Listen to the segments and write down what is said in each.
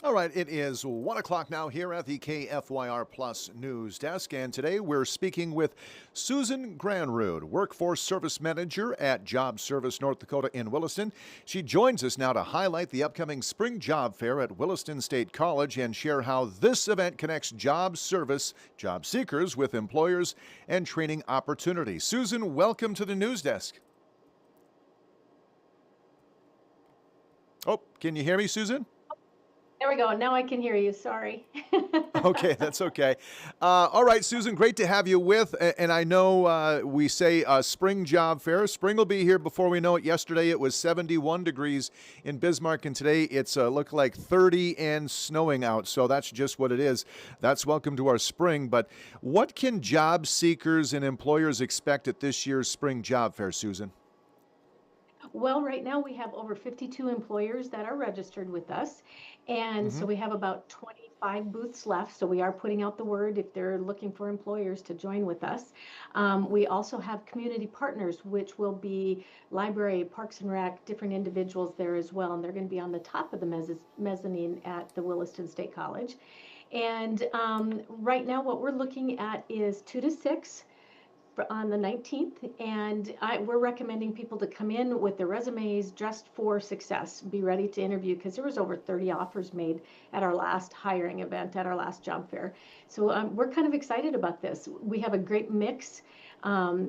All right, it is 1 o'clock now here at the KFYR Plus News Desk, and today we're speaking with Susan Granrud, Workforce Service Manager at Job Service North Dakota in Williston. She joins us now to highlight the upcoming Spring Job Fair at Williston State College and share how this event connects job service, job seekers with employers, and training opportunities. Susan, welcome to the News Desk. Oh, can you hear me, Susan? There we go. Now I can hear you. Sorry. Okay, that's okay. All right, Susan, great to have you and I know we say spring job fair. Spring will be here before we know it. Yesterday it was 71 degrees in Bismarck, and today it's look like 30 and snowing out. So that's just what it is. That's welcome to our spring. But what can job seekers and employers expect at this year's spring job fair, Susan? Well, right now we have over 52 employers that are registered with us. And Hmm. so we have about 25 booths left. So we are putting out the word if they're looking for employers to join with us. We also have community partners, which will be library, Parks and Rec, different individuals there as well. And they're going to be on the top of the mezzanine at the Williston State College. And right now, what we're looking at is 2 to 6 on the 19th, and we're recommending people to come in with their resumes dressed for success, be ready to interview, because there was over 30 offers made at our last hiring event, at our last job fair. So we're kind of excited about this. We have a great mix.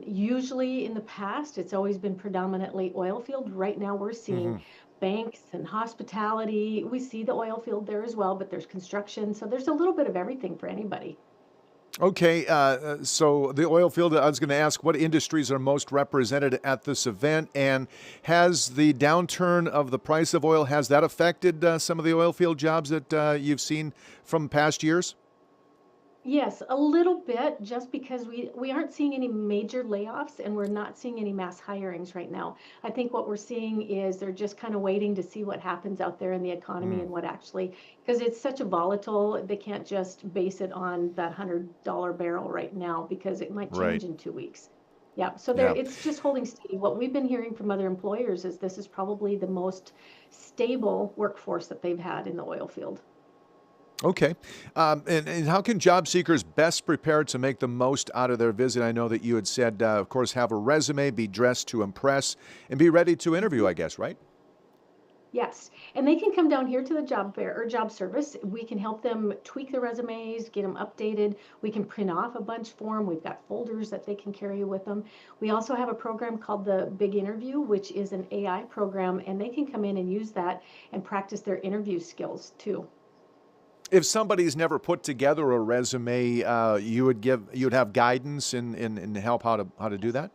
Usually in the past, it's always been predominantly oil field. Right now we're seeing Hmm. banks and hospitality. We see the oil field there as well, but there's construction. So there's a little bit of everything for anybody. Okay, so the oil field, I was going to ask what industries are most represented at this event, and has the downturn of the price of oil, has that affected some of the oil field jobs that you've seen from past years? Yes, a little bit, just because we aren't seeing any major layoffs and we're not seeing any mass hirings right now. I think what we're seeing is they're just kind of waiting to see what happens out there in the economy Mm, and what actually, because it's such a volatile, they can't just base it on that $100 barrel right now because it might right. change in 2 weeks. Yeah, so there Yeah. it's just holding steady. What we've been hearing from other employers is this is probably the most stable workforce that they've had in the oil field. Okay. And how can job seekers best prepare to make the most out of their visit? I know that you had said, of course, have a resume, be dressed to impress, and be ready to interview, I guess, right? Yes, and they can come down here to the job fair or job service. We can help them tweak their resumes, get them updated. We can print off a bunch for them. We've got folders that they can carry with them. We also have a program called the Big Interview, which is an AI program, and they can come in and use that and practice their interview skills too. If somebody's never put together a resume, you'd have guidance and help how to do that.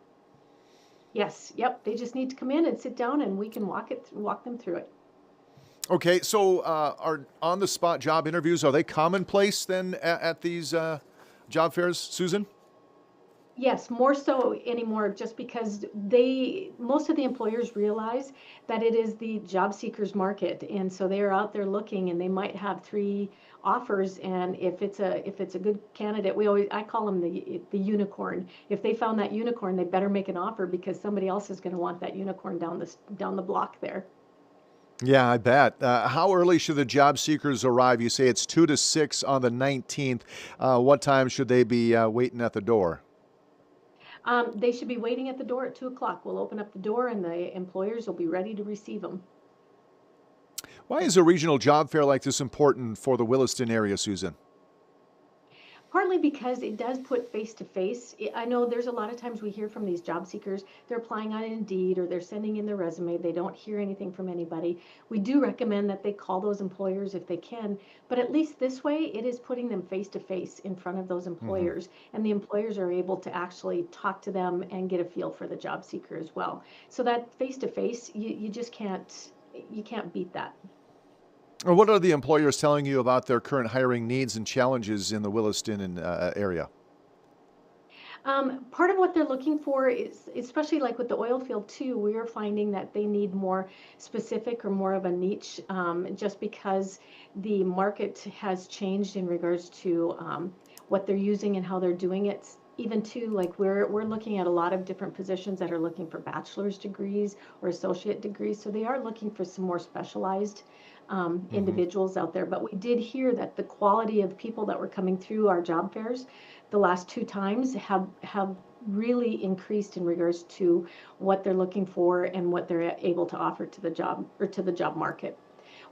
Yes, yep. They just need to come in and sit down, and we can walk them through it. Okay, so are on the spot job interviews, are they commonplace then at these job fairs, Susan? Yes, more so anymore, just because most of the employers realize that it is the job seekers market, and so they are out there looking, and they might have three offers, and if it's a good candidate, I call them the unicorn. If they found that unicorn, they better make an offer because somebody else is going to want that unicorn down the block there. Yeah, I bet. How early should the job seekers arrive? You say it's 2 to 6 on the 19th. What time should they be waiting at the door? They should be waiting at the door at 2 o'clock. We'll open up the door, and the employers will be ready to receive them. Why is a regional job fair like this important for the Williston area, Susan? Partly because it does put face to face. I know there's a lot of times we hear from these job seekers, they're applying on Indeed or they're sending in their resume. They don't hear anything from anybody. We do recommend that they call those employers if they can, but at least this way it is putting them face to face in front of those Hmm. employers, and the employers are able to actually talk to them and get a feel for the job seeker as well. So that face to face, you just can't beat that. Or what are the employers telling you about their current hiring needs and challenges in the Williston area? Part of what they're looking for is, especially like with the oil field too, we are finding that they need more specific or more of a niche, just because the market has changed in regards to what they're using and how they're doing it. Even too, like we're looking at a lot of different positions that are looking for bachelor's degrees or associate degrees, so they are looking for some more specialized individuals out there. But we did hear that the quality of people that were coming through our job fairs the last 2 times have really increased in regards to what they're looking for and what they're able to offer to the job or to the job market.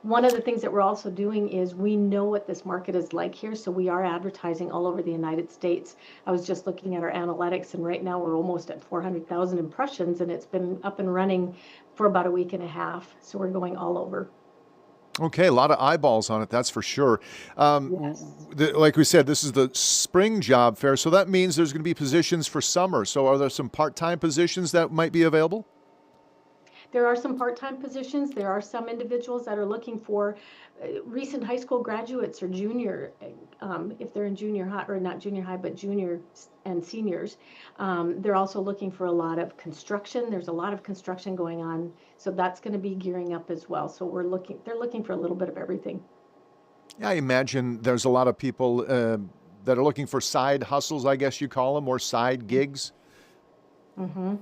One of the things that we're also doing is we know what this market is like here, so we are advertising all over the United States. I was just looking at our analytics, and right now we're almost at 400,000 impressions, and it's been up and running for about a week and a half, so we're going all over. Okay, a lot of eyeballs on it, that's for sure. Yes. Like we said, this is the spring job fair, so that means there's going to be positions for summer. So are there some part-time positions that might be available? There are some part-time positions. There are some individuals that are looking for recent high school graduates or junior, if they're in junior high, or not junior high, but junior and seniors. They're also looking for a lot of construction. There's a lot of construction going on, so that's going to be gearing up as well. So they're looking for a little bit of everything. Yeah, I imagine there's a lot of people that are looking for side hustles, I guess you call them, or side gigs. Mm-hmm.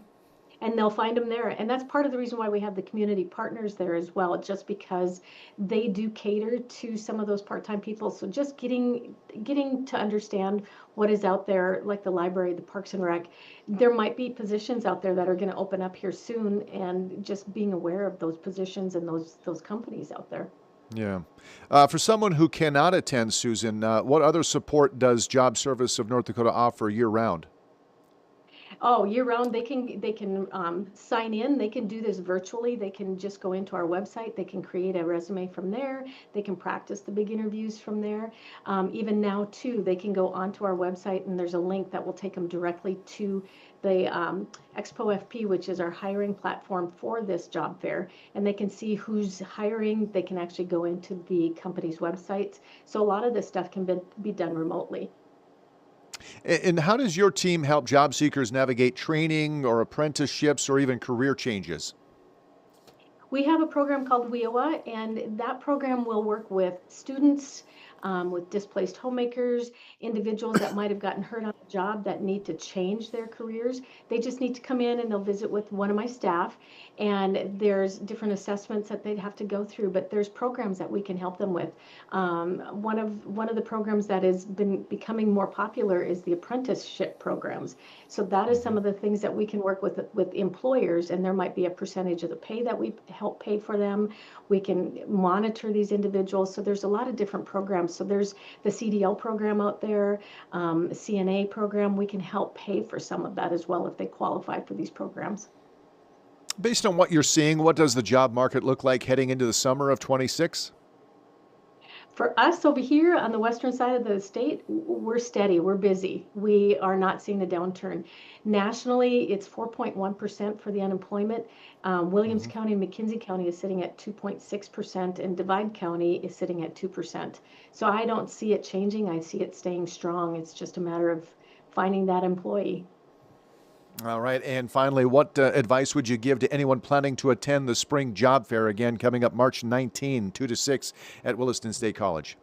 And they'll find them there. And that's part of the reason why we have the community partners there as well, just because they do cater to some of those part-time people. So just getting to understand what is out there, like the library, the Parks and Rec, there might be positions out there that are going to open up here soon, and just being aware of those positions and those companies out there. Yeah. For someone who cannot attend, Susan, what other support does Job Service of North Dakota offer year-round? Oh, year round, they can sign in. They can do this virtually. They can just go into our website. They can create a resume from there. They can practice the big interviews from there. Even now, too, they can go onto our website, and there's a link that will take them directly to the Expo FP, which is our hiring platform for this job fair. And they can see who's hiring. They can actually go into the company's websites. So a lot of this stuff can be done remotely. And how does your team help job seekers navigate training or apprenticeships or even career changes? We have a program called WIOA, and that program will work with students, with displaced homemakers, individuals that might have gotten hurt on a job that need to change their careers. They just need to come in and they'll visit with one of my staff, and there's different assessments that they'd have to go through, but there's programs that we can help them with. One of the programs that has been becoming more popular is the apprenticeship programs. So that is some of the things that we can work with employers, and there might be a percentage of the pay that we help pay for them. We can monitor these individuals. So there's a lot of different programs. So there's the CDL program out there, CNA program. We can help pay for some of that as well if they qualify for these programs. Based on what you're seeing, what does the job market look like heading into the summer of 26? For us over here on the western side of the state, we're steady, we're busy. We are not seeing a downturn. Nationally, it's 4.1% for the unemployment. Williams County and McKenzie County is sitting at 2.6%, and Divide County is sitting at 2%. So I don't see it changing. I see it staying strong. It's just a matter of finding that employee. All right. And finally, what advice would you give to anyone planning to attend the spring job fair again coming up March 19, 2 to 6 at Williston State College?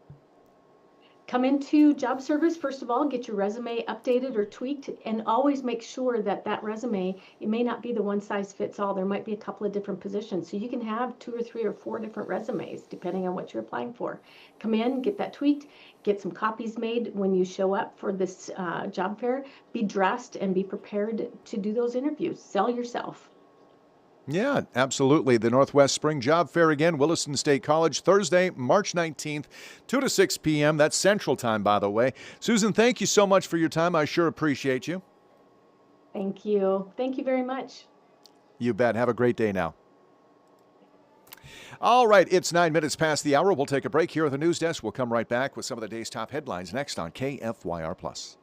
Come into job service, first of all, get your resume updated or tweaked, and always make sure that that resume, it may not be the one size fits all. There might be a couple of different positions. So you can have 2 or 3 or 4 different resumes, depending on what you're applying for. Come in, get that tweaked, get some copies made when you show up for this job fair. Be dressed and be prepared to do those interviews. Sell yourself. Yeah, absolutely. The Northwest Spring Job Fair again, Williston State College, Thursday, March 19th, 2 to 6 p.m. That's Central Time, by the way. Susan, thank you so much for your time. I sure appreciate you. Thank you. Thank you very much. You bet. Have a great day now. All right, it's 9 minutes past the hour. We'll take a break here at the news desk. We'll come right back with some of the day's top headlines next on KFYR+.